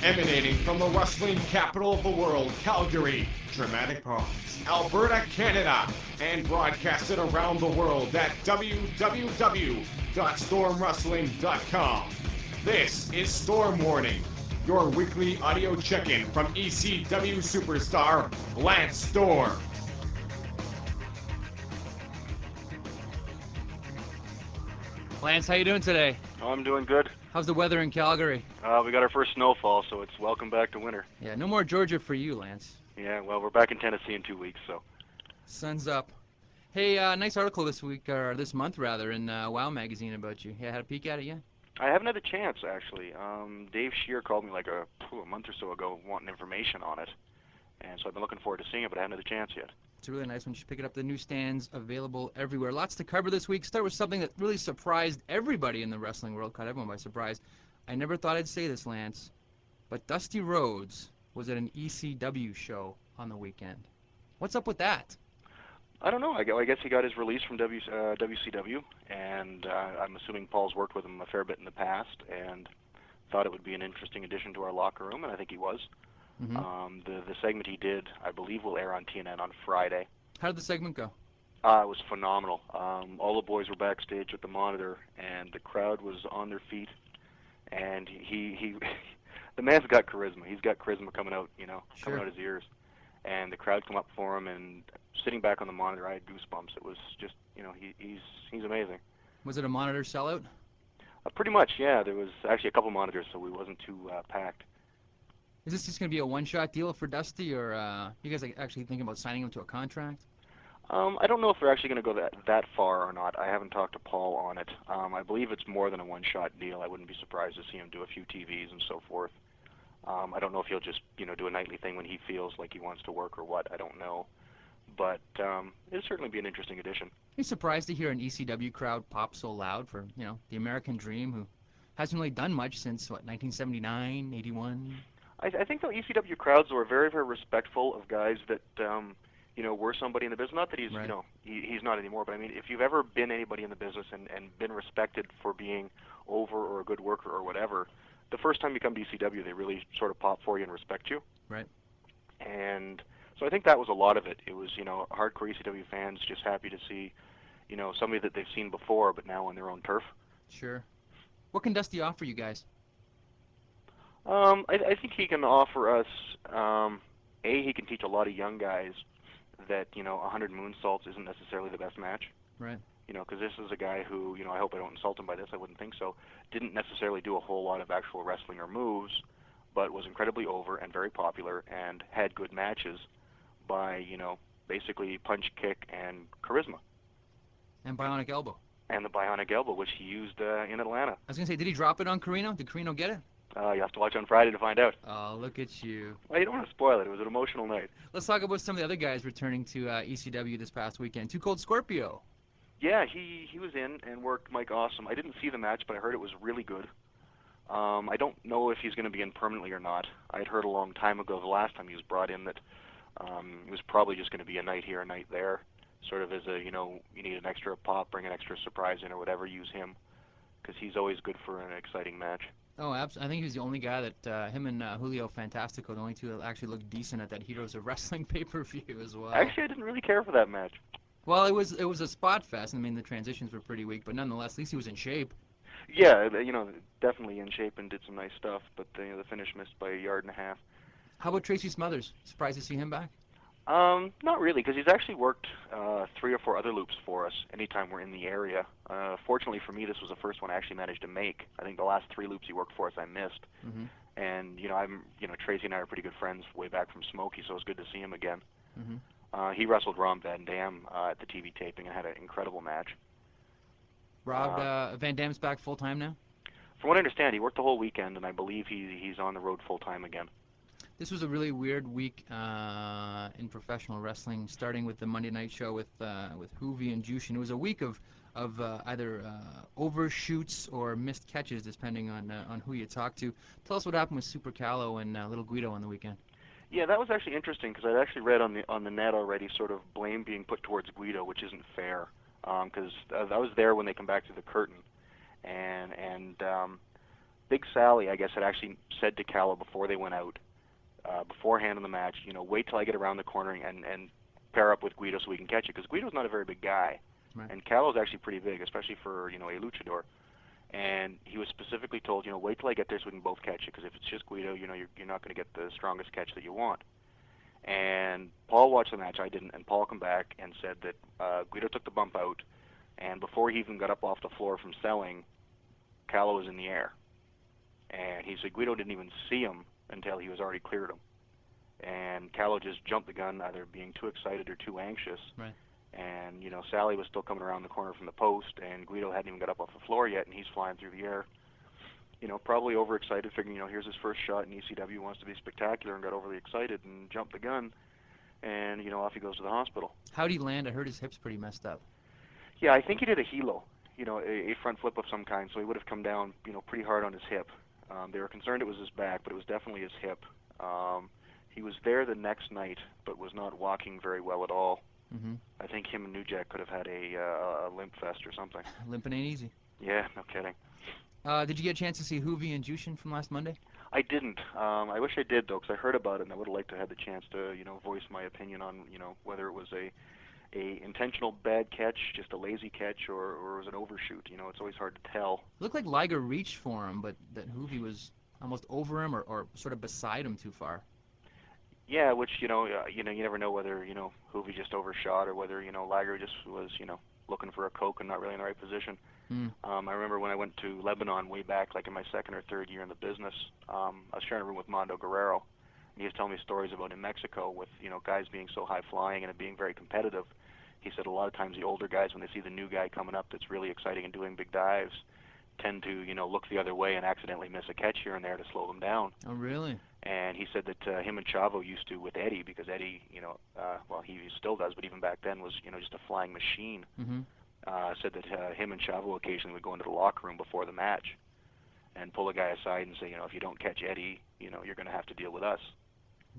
Emanating from the wrestling capital of the world, Calgary, Dramatic Pause, Alberta, Canada, and broadcasted around the world at www.stormwrestling.com. This is Storm Warning, your weekly audio check-in from ECW superstar Lance Storm. Lance, how you doing today? Oh, I'm doing good. How's the weather in Calgary? We got our first snowfall, so it's welcome back to winter. Yeah, no more Georgia for you, Lance. Yeah, well, we're back in Tennessee in 2 weeks, so. Sun's up. Hey, nice article this week, or this month rather, in WOW magazine about you. Yeah, had a peek at it yet? I haven't had a chance, actually. Dave Scheer called me like a month or so ago wanting information on it, and so I've been looking forward to seeing it, but I haven't had a chance yet. It's a really nice one. You should pick it up. The newsstands available everywhere. Lots to cover this week. Start with something that really surprised everybody in the wrestling world, caught everyone by surprise. I never thought I'd say this, Lance, but Dusty Rhodes was at an ECW show on the weekend. What's up with that? I don't know. I guess he got his release from WCW, and I'm assuming Paul's worked with him a fair bit in the past, and thought it would be an interesting addition to our locker room, and I think he was. Mm-hmm. The segment he did, I believe, will air on TNN on Friday. How did the segment go? It was phenomenal. All the boys were backstage with the monitor, and the crowd was on their feet. And he the man's got charisma. He's got charisma coming out, Sure. coming out his ears. And the crowd come up for him, and sitting back on the monitor, I had goosebumps. It was just, he's amazing. Was it a monitor sellout? Pretty much, yeah. There was actually a couple monitors, so we wasn't too packed. Is this just going to be a one-shot deal for Dusty, or you guys actually thinking about signing him to a contract? I don't know if they're actually going to go that far or not. I haven't talked to Paul on it. I believe it's more than a one-shot deal. I wouldn't be surprised to see him do a few TVs and so forth. I don't know if he'll just, do a nightly thing when he feels like he wants to work or what. I don't know. But it'll certainly be an interesting addition. Are you surprised to hear an ECW crowd pop so loud for, the American Dream, who hasn't really done much since, 1979, 81? I think the ECW crowds were very, very respectful of guys that, were somebody in the business. Not that he's, Right. He's not anymore, but I mean, if you've ever been anybody in the business and been respected for being over or a good worker or whatever, the first time you come to ECW, they really sort of pop for you and respect you. Right. And so I think that was a lot of it. It was, hardcore ECW fans just happy to see, somebody that they've seen before, but now on their own turf. Sure. What can Dusty offer you guys? I think he can offer us, he can teach a lot of young guys that, 100 moonsaults isn't necessarily the best match. Right. Because this is a guy who, I hope I don't insult him by this, I wouldn't think so, didn't necessarily do a whole lot of actual wrestling or moves, but was incredibly over and very popular and had good matches by, basically punch, kick, and charisma. And bionic elbow. And the bionic elbow, which he used in Atlanta. I was going to say, did he drop it on Carino? Did Carino get it? You have to watch on Friday to find out. Oh, look at you. Well, you don't want to spoil it. It was an emotional night. Let's talk about some of the other guys returning to ECW this past weekend. Too Cold Scorpio. Yeah, he was in and worked Mike Awesome. I didn't see the match, but I heard it was really good. I don't know if he's going to be in permanently or not. I had heard a long time ago, the last time he was brought in, that it was probably just going to be a night here, a night there, sort of as a, you need an extra pop, bring an extra surprise in or whatever, use him, because he's always good for an exciting match. Oh, absolutely. I think he was the only guy that, him and Julio Fantastico, the only two that actually looked decent at that Heroes of Wrestling pay-per-view as well. Actually, I didn't really care for that match. Well, it was a spot fest. I mean, the transitions were pretty weak, but nonetheless, at least he was in shape. Yeah, definitely in shape and did some nice stuff, but the finish missed by a yard and a half. How about Tracy Smothers? Surprised to see him back? Not really, because he's actually worked 3 or 4 other loops for us anytime we're in the area. Fortunately for me, this was the first one I actually managed to make. I think the last 3 loops he worked for us I missed. Mm-hmm. And, Tracy and I are pretty good friends way back from Smokey, so it was good to see him again. Mm-hmm. He wrestled Ron Van Dam at the TV taping and had an incredible match. Rob Van Dam's back full-time now? From what I understand, he worked the whole weekend, and I believe he's on the road full-time again. This was a really weird week in professional wrestling, starting with the Monday night show with Hoovy and Jushin. It was a week of either overshoots or missed catches, depending on who you talk to. Tell us what happened with Super Callow and Little Guido on the weekend. Yeah, that was actually interesting because I'd actually read on the net already sort of blame being put towards Guido, which isn't fair. Because I was there when they come back to the curtain, and Big Sally, I guess, had actually said to Callow before they went out, beforehand in the match, wait till I get around the corner and pair up with Guido so we can catch it, because Guido's not a very big guy, Right. and Callow's actually pretty big, especially for a luchador. And he was specifically told, wait till I get there so we can both catch it, because if it's just Guido, you're not going to get the strongest catch that you want. And Paul watched the match, I didn't, and Paul come back and said that Guido took the bump out, and before he even got up off the floor from selling, Callow was in the air. And he said Guido didn't even see him until he was already cleared him. And Callow just jumped the gun, either being too excited or too anxious. Right. And, Sally was still coming around the corner from the post, and Guido hadn't even got up off the floor yet, and he's flying through the air. Probably overexcited, figuring, here's his first shot, and ECW wants to be spectacular, and got overly excited and jumped the gun. And, off he goes to the hospital. How'd he land? I heard his hip's pretty messed up. Yeah, I think he did a helo, a front flip of some kind, so he would have come down, pretty hard on his hip. They were concerned it was his back, but it was definitely his hip. He was there the next night, but was not walking very well at all. Mm-hmm. I think him and New Jack could have had a limp fest or something. Limping ain't easy. Yeah, no kidding. Did you get a chance to see Hoovy and Jushin from last Monday? I didn't. I wish I did, though, because I heard about it, and I would have liked to have the chance to, voice my opinion on, whether it was a intentional bad catch, just a lazy catch, or was it overshoot. It's always hard to tell. It looked like Liger reached for him, but that Hoovy was almost over him or sort of beside him too far. Yeah, which, you never know whether, Hoovy just overshot or whether, Liger just was, looking for a Coke and not really in the right position. I remember when I went to Lebanon way back, like in my second or third year in the business, I was sharing a room with Mondo Guerrero, and he was telling me stories about in Mexico with, guys being so high-flying and it being very competitive. He said a lot of times the older guys, when they see the new guy coming up that's really exciting and doing big dives, tend to, look the other way and accidentally miss a catch here and there to slow them down. Oh, really? And he said that him and Chavo used to with Eddie, because Eddie, well, he still does, but even back then was, just a flying machine. Mm-hmm. Said that him and Chavo occasionally would go into the locker room before the match and pull a guy aside and say, if you don't catch Eddie, you're going to have to deal with us.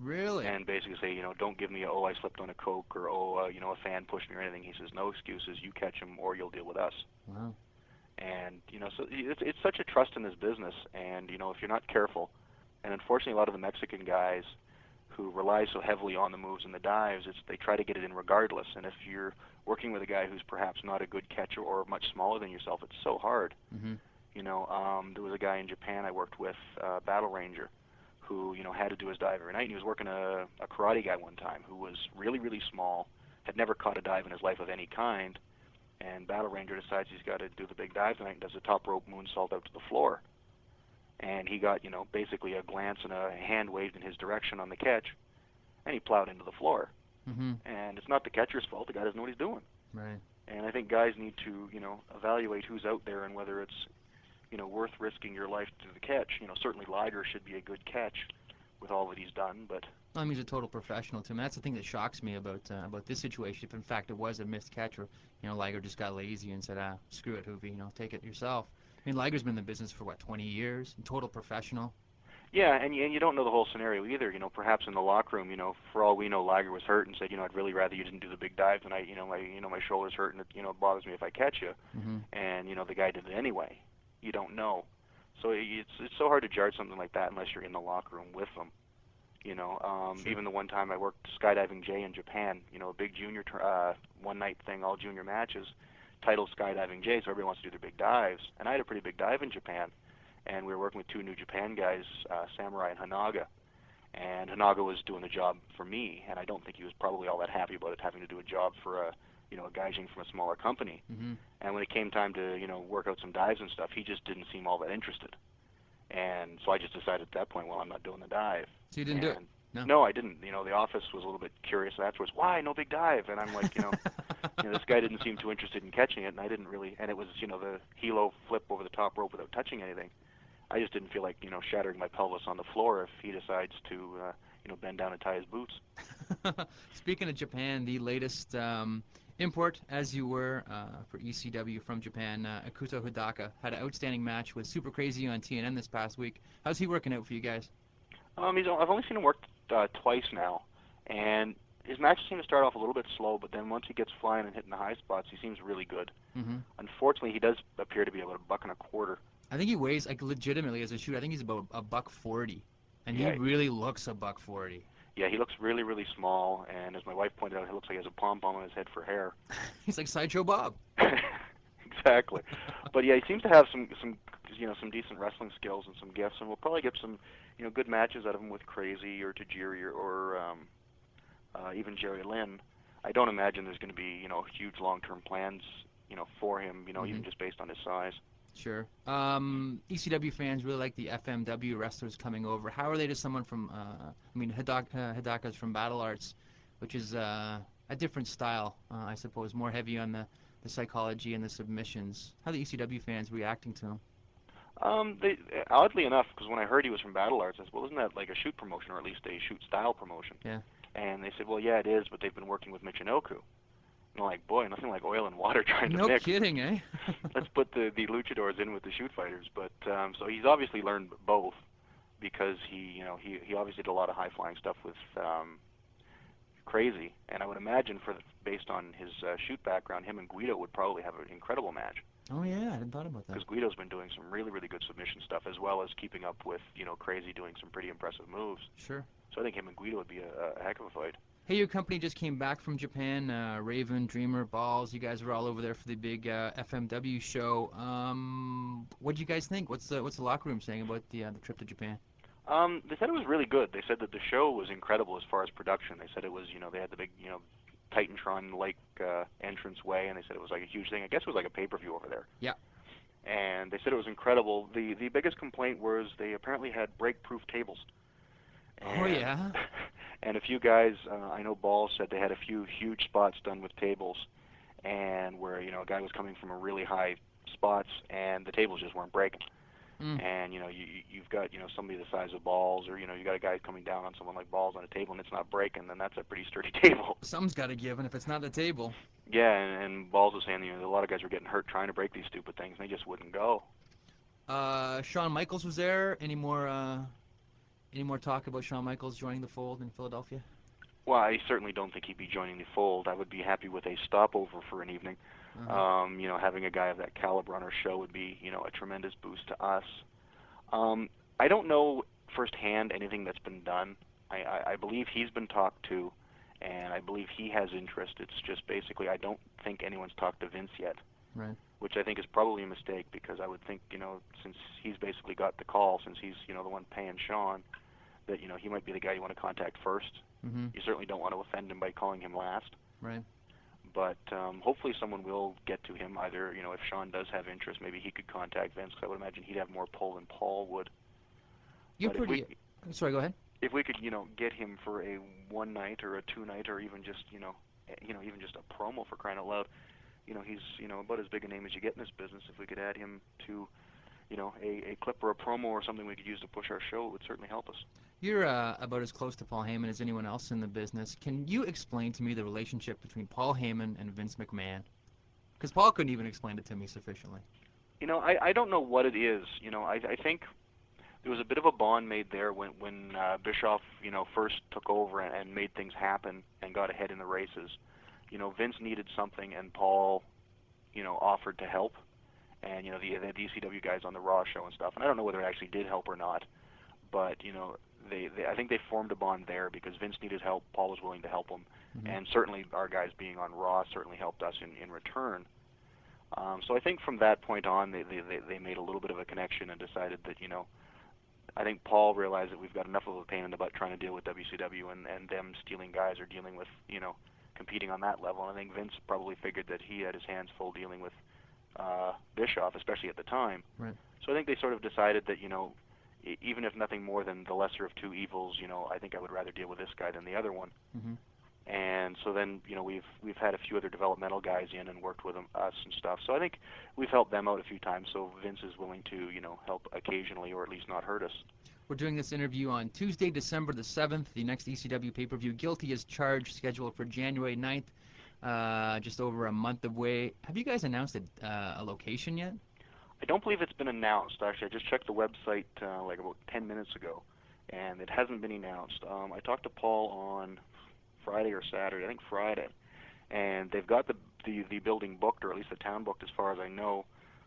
Really? And basically say, don't give me I slipped on a Coke or, a fan pushed me or anything. He says, no excuses. You catch him or you'll deal with us. Wow. And, so it's such a trust in this business. And, if you're not careful, and unfortunately a lot of the Mexican guys who rely so heavily on the moves and the dives, they try to get it in regardless. And if you're working with a guy who's perhaps not a good catcher or much smaller than yourself, it's so hard. Mm-hmm. There was a guy in Japan I worked with, Battle Ranger, who, had to do his dive every night. And he was working a karate guy one time who was really, really small, had never caught a dive in his life of any kind. And Battle Ranger decides he's got to do the big dive tonight and does a top rope moonsault out to the floor. And he got, basically a glance and a hand waved in his direction on the catch, and he plowed into the floor. Mm-hmm. And it's not the catcher's fault. The guy doesn't know what he's doing. Right. And I think guys need to, evaluate who's out there and whether it's, worth risking your life to the catch. Certainly Liger should be a good catch with all that he's done, but... I mean, he's a total professional, too. That's the thing that shocks me about this situation. If, in fact, it was a missed catch or, Liger just got lazy and said, screw it, Hoovy, take it yourself. I mean, Liger's been in the business for, 20 years? Total professional. Yeah, and you don't know the whole scenario either. Perhaps in the locker room, for all we know, Liger was hurt and said, I'd really rather you didn't do the big dive tonight. My shoulder's hurt and it bothers me if I catch you. Mm-hmm. And the guy did it anyway. You don't know, so it's so hard to judge something like that unless you're in the locker room with them. Sure. Even the one time I worked skydiving Jay in Japan, a big junior one night thing, all junior matches, titled Skydiving Jay, so everybody wants to do their big dives. And I had a pretty big dive in Japan. And we were working with two New Japan guys, Samurai and Hanaga. And Hanaga was doing the job for me, and I don't think he was probably all that happy about it, having to do a job for a gaijin from a smaller company. Mm-hmm. And when it came time to, work out some dives and stuff, he just didn't seem all that interested. And so I just decided at that point, well, I'm not doing the dive. So you didn't do it? No, I didn't. The office was a little bit curious afterwards. Why? No big dive. And I'm like, this guy didn't seem too interested in catching it, and I didn't really, and it was, the helo flip over the top rope without touching anything. I just didn't feel like, shattering my pelvis on the floor if he decides to, bend down and tie his boots. Speaking of Japan, the latest import, as you were, for ECW from Japan, Akuto Hidaka, had an outstanding match with Super Crazy on TNN this past week. How's he working out for you guys? I've only seen him work twice now, and his matches seem to start off a little bit slow, but then once he gets flying and hitting the high spots, he seems really good. Mm-hmm. Unfortunately, he does appear to be about $1.25. I think he weighs, like, legitimately as a shoot, I think he's about a $140, and he Yeah. really looks a $140. Yeah, he looks really, really small, and as my wife pointed out, he looks like he has a pom-pom on his head for hair. He's like Sideshow Bob. Exactly. But yeah, he seems to have some some decent wrestling skills and some gifts, and we'll probably get some good matches out of him with Crazy or Tajiri or even Jerry Lynn. I don't imagine there's going to be huge long-term plans for him, even just based on his size. Sure. ECW fans really like the FMW wrestlers coming over. How are they to someone from, Hidaka's from Battle Arts, which is a different style, I suppose, more heavy on the psychology and the submissions. How are the ECW fans reacting to him? They oddly enough, because when I heard he was from Battle Arts, I said, well, isn't that like a shoot promotion, or at least a shoot style promotion? Yeah. And they said, well, yeah, it is, but they've been working with Michinoku. And I'm like, boy, nothing like oil and water trying to No mix. kidding, eh? Let's put the luchadors in with the shoot fighters. But so he's obviously learned both, because he obviously did a lot of high flying stuff with Crazy, and I would imagine based on his shoot background, him and Guido would probably have an incredible match. Oh yeah, I hadn't thought about that. Because Guido's been doing some really, really good submission stuff, as well as keeping up with Crazy doing some pretty impressive moves. Sure. So I think him and Guido would be a heck of a fight. Hey, your company just came back from Japan. Raven, Dreamer, Balls. You guys were all over there for the big FMW show. What do you guys think? What's the locker room saying about the trip to Japan? They said it was really good. They said that the show was incredible as far as production. They said it was, they had the big, Titantron-like entranceway, and they said it was like a huge thing. I guess it was like a pay-per-view over there. Yeah. And they said it was incredible. The biggest complaint was they apparently had break-proof tables. Oh yeah. And a few guys, I know Balls said they had a few huge spots done with tables, and where a guy was coming from a really high spots, and the tables just weren't breaking. And you've got somebody the size of Balls, or you got a guy coming down on someone like Balls on a table, and it's not breaking, then that's a pretty sturdy table. Something's got to give, and if it's not the table. Yeah, and Balls was saying a lot of guys were getting hurt trying to break these stupid things, and they just wouldn't go. Shawn Michaels was there. Any more talk about Shawn Michaels joining the fold in Philadelphia? Well, I certainly don't think he'd be joining the fold. I would be happy with a stopover for an evening. Having a guy of that caliber on our show would be, a tremendous boost to us. I don't know firsthand anything that's been done. I believe he's been talked to, and I believe he has interest. It's just basically I don't think anyone's talked to Vince yet. Right. Which I think is probably a mistake, because I would think, since he's basically got the call, since he's, the one paying Shawn, that, he might be the guy you want to contact first. Mm-hmm. You certainly don't want to offend him by calling him last. Right. But hopefully someone will get to him. Either, if Shawn does have interest, maybe he could contact Vince, because I would imagine he'd have more pull than Paul would. You're pretty... Sorry, go ahead. If we could, get him for a one night or a two night, or even just, even just a promo, for crying out loud. He's, about as big a name as you get in this business. If we could add him to, a clip or a promo or something we could use to push our show, it would certainly help us. You're about as close to Paul Heyman as anyone else in the business. Can you explain to me the relationship between Paul Heyman and Vince McMahon? Because Paul couldn't even explain it to me sufficiently. I don't know what it is. I think there was a bit of a bond made there when Bischoff, first took over and made things happen and got ahead in the races. Vince needed something, and Paul, offered to help. And, the ECW guys on the Raw show and stuff. And I don't know whether it actually did help or not. But, I think they formed a bond there, because Vince needed help. Paul was willing to help him. Mm-hmm. And certainly our guys being on Raw certainly helped us in return. So I think from that point on, they made a little bit of a connection and decided that, I think Paul realized that we've got enough of a pain in the butt trying to deal with WCW and them stealing guys or dealing with, competing on that level. And I think Vince probably figured that he had his hands full dealing with Bischoff, especially at the time. Right. So I think they sort of decided that, even if nothing more than the lesser of two evils, I think I would rather deal with this guy than the other one. Mm-hmm. And so then, we've had a few other developmental guys in and worked with us and stuff. So I think we've helped them out a few times. So Vince is willing to, help occasionally, or at least not hurt us. We're doing this interview on Tuesday, December the 7th, the next ECW pay-per-view. Guilty as Charged, scheduled for January 9th, just over a month away. Have you guys announced a location yet? I don't believe it's been announced. Actually, I just checked the website like about 10 minutes ago, and it hasn't been announced. I talked to Paul on Friday or Saturday, I think Friday, and they've got the building booked, or at least the town booked as far as I know.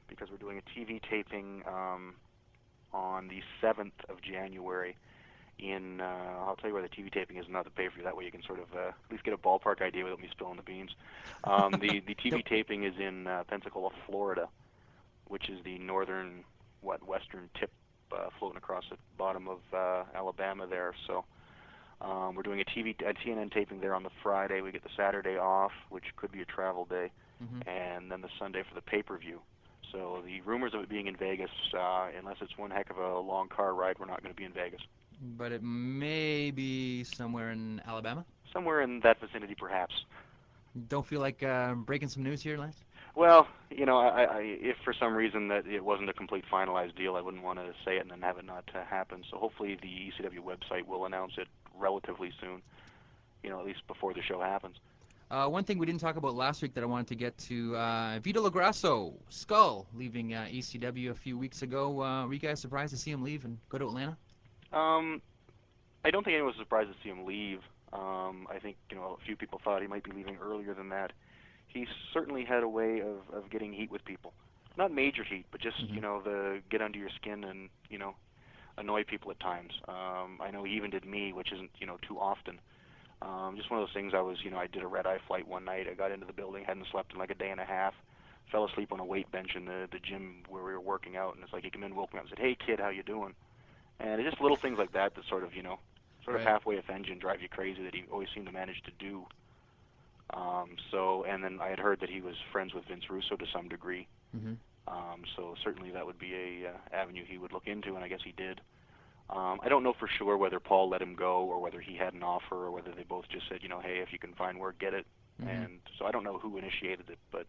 because we're doing a TV taping on the 7th of January in, I'll tell you where the TV taping is, not the pay-per-view. That way you can sort of at least get a ballpark idea without me spilling the beans. The TV taping is in Pensacola, Florida, which is the northern, western tip floating across the bottom of Alabama there. So we're doing a TNN taping there on the Friday. We get the Saturday off, which could be a travel day, and then the Sunday for the pay-per-view. So the rumors of it being in Vegas, unless it's one heck of a long car ride, we're not going to be in Vegas. But it may be somewhere in Alabama? Somewhere in that vicinity, perhaps. Don't feel like breaking some news here, Lance? Well, if for some reason that it wasn't a complete finalized deal, I wouldn't want to say it and then have it not happen. So hopefully the ECW website will announce it relatively soon, at least before the show happens. One thing we didn't talk about last week that I wanted to get to, Vito LaGrasso, Skull, leaving ECW a few weeks ago. Were you guys surprised to see him leave and go to Atlanta? I don't think anyone was surprised to see him leave. I think, a few people thought he might be leaving earlier than that. He certainly had a way of getting heat with people. Not major heat, but just, the get under your skin and, annoy people at times. I know he even did me, which isn't, too often. Just one of those things I did a red-eye flight one night. I got into the building, hadn't slept in like a day and a half, fell asleep on a weight bench in the gym where we were working out, and it's like he came in, woke me up and said, "Hey, kid, how you doing?" And it's just little things like that that sort of, Right. halfway offend you and drive you crazy that he always seemed to manage to do. And then I had heard that he was friends with Vince Russo to some degree. So certainly that would be a avenue he would look into, and I guess he did. I don't know for sure whether Paul let him go or whether he had an offer or whether they both just said, hey, if you can find work, get it. And so I don't know who initiated it, but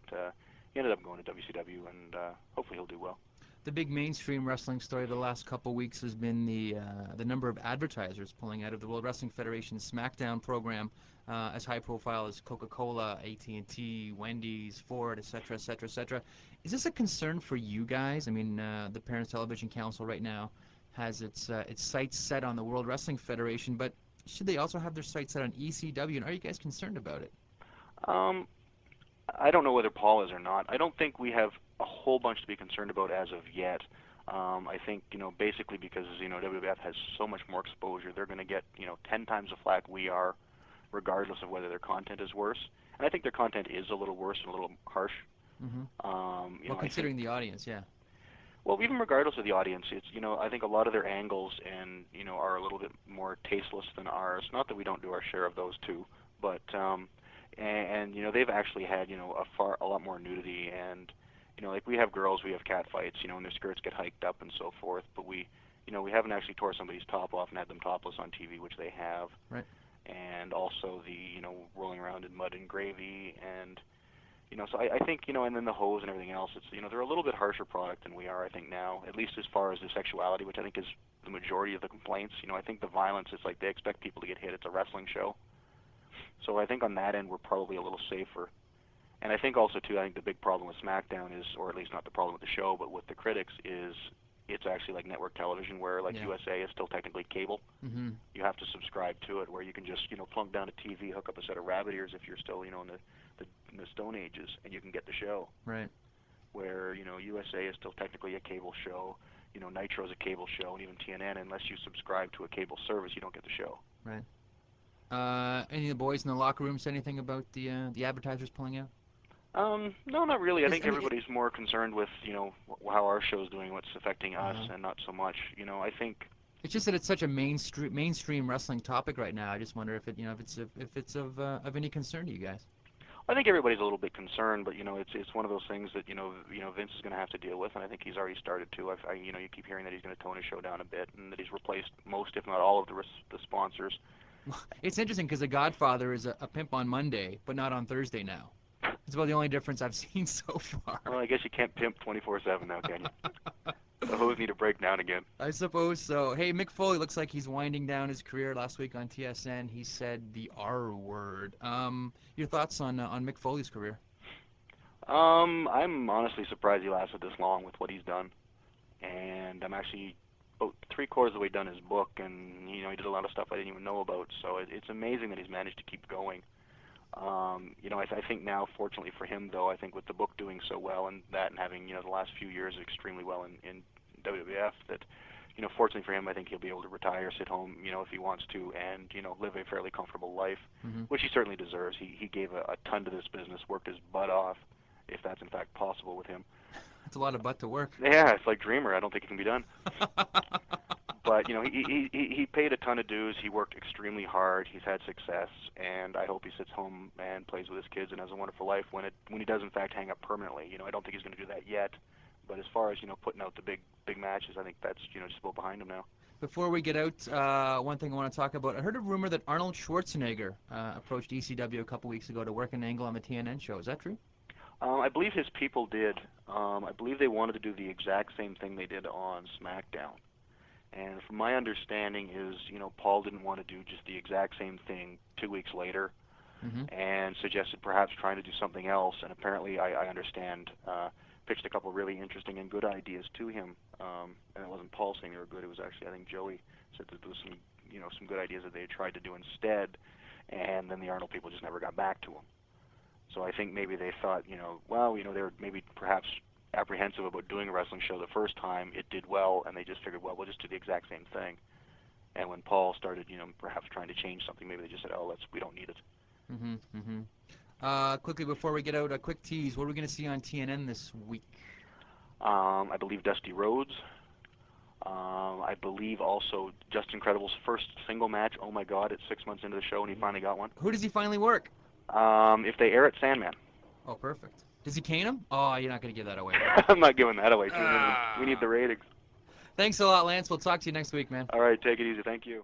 he ended up going to WCW, and hopefully he'll do well. The big mainstream wrestling story of the last couple weeks has been the number of advertisers pulling out of the World Wrestling Federation's SmackDown program, as high profile as Coca-Cola, AT&T, Wendy's, Ford, etc., etc., etc. Is this a concern for you guys? I mean, the Parents Television Council right now has its sights set on the World Wrestling Federation, but should they also have their sights set on ECW? And are you guys concerned about it? I don't know whether Paul is or not. I don't think we have a whole bunch to be concerned about as of yet. I think, basically because, WWF has so much more exposure, they're going to get, 10 times the flack we are, regardless of whether their content is worse. And I think their content is a little worse and a little harsh. Considering the audience, yeah. Well, even regardless of the audience, it's, I think a lot of their angles and, are a little bit more tasteless than ours. Not that we don't do our share of those too, but, they've actually had, a lot more nudity and, like we have girls, we have cat fights, and their skirts get hiked up and so forth, but we haven't actually tore somebody's top off and had them topless on TV, which they have. Right. And also the, rolling around in mud and gravy and, so I think, and then the hose and everything else, it's, they're a little bit harsher product than we are, I think, now, at least as far as the sexuality, which I think is the majority of the complaints. I think the violence, it's like they expect people to get hit. It's a wrestling show. So I think on that end, we're probably a little safer. And I think also, too, I think the big problem with SmackDown is, or at least not the problem with the show, but with the critics, is it's actually like network television where, like, USA is still technically cable. You have to subscribe to it, where you can just, plunk down a TV, hook up a set of rabbit ears if you're still, in the Stone Ages, and you can get the show. Right. Where, USA is still technically a cable show. Nitro is a cable show, and even TNN, unless you subscribe to a cable service, you don't get the show. Right. Any of the boys in the locker room said anything about the advertisers pulling out? No, not really. I think everybody's more concerned with, how our show's doing, what's affecting us, and not so much. I think it's just that it's such a mainstream wrestling topic right now. I just wonder if it's of any concern to you guys. I think everybody's a little bit concerned, but it's one of those things that Vince is going to have to deal with, and I think he's already started to. You keep hearing that he's going to tone his show down a bit, and that he's replaced most, if not all, of the sponsors. It's interesting because The Godfather is a pimp on Monday, but not on Thursday now. It's about the only difference I've seen so far. Well, I guess you can't pimp 24/7 now, can you? The hose need a break now and again. I suppose so. Hey, Mick Foley looks like he's winding down his career. Last week on TSN, he said the R word. Your thoughts on Mick Foley's career? I'm honestly surprised he lasted this long with what he's done, and I'm actually about 3/4 of the way done his book, and he did a lot of stuff I didn't even know about. So it's amazing that he's managed to keep going. I think now, fortunately for him, though, I think with the book doing so well and having, the last few years extremely well in WWF, that, fortunately for him, I think he'll be able to retire, sit home, if he wants to, and, live a fairly comfortable life, which he certainly deserves. He gave a ton to this business, worked his butt off, if that's in fact possible with him. It's a lot of butt to work. Yeah, it's like Dreamer. I don't think it can be done. But he paid a ton of dues. He worked extremely hard. He's had success, and I hope he sits home and plays with his kids and has a wonderful life when he does in fact hang up permanently. I don't think he's going to do that yet. But as far as putting out the big matches, I think that's just about behind him now. Before we get out, one thing I want to talk about. I heard a rumor that Arnold Schwarzenegger approached ECW a couple weeks ago to work an angle on the TNN show. Is that true? I believe his people did. I believe they wanted to do the exact same thing they did on SmackDown. And from my understanding is, Paul didn't want to do just the exact same thing 2 weeks later, and suggested perhaps trying to do something else. And apparently, I understand, pitched a couple really interesting and good ideas to him. And it wasn't Paul saying they were good. It was actually, I think, Joey said that there was some good ideas that they had tried to do instead. And then the Arnold people just never got back to him. So I think maybe they thought, they were maybe perhaps apprehensive about doing a wrestling show the first time. It did well, and they just figured, well, we'll just do the exact same thing. And when Paul started, perhaps trying to change something, maybe they just said, oh, we don't need it. Quickly before we get out, a quick tease. What are we going to see on TNN this week? I believe Dusty Rhodes. I believe also Just Incredible's first single match. Oh my God! It's 6 months into the show, and he finally got one. Who does he finally work? If they air it, Sandman. Oh, perfect. Does he cane him? Oh, you're not going to give that away. I'm not giving that away. We need the ratings. Thanks a lot, Lance. We'll talk to you next week, man. All right, take it easy. Thank you.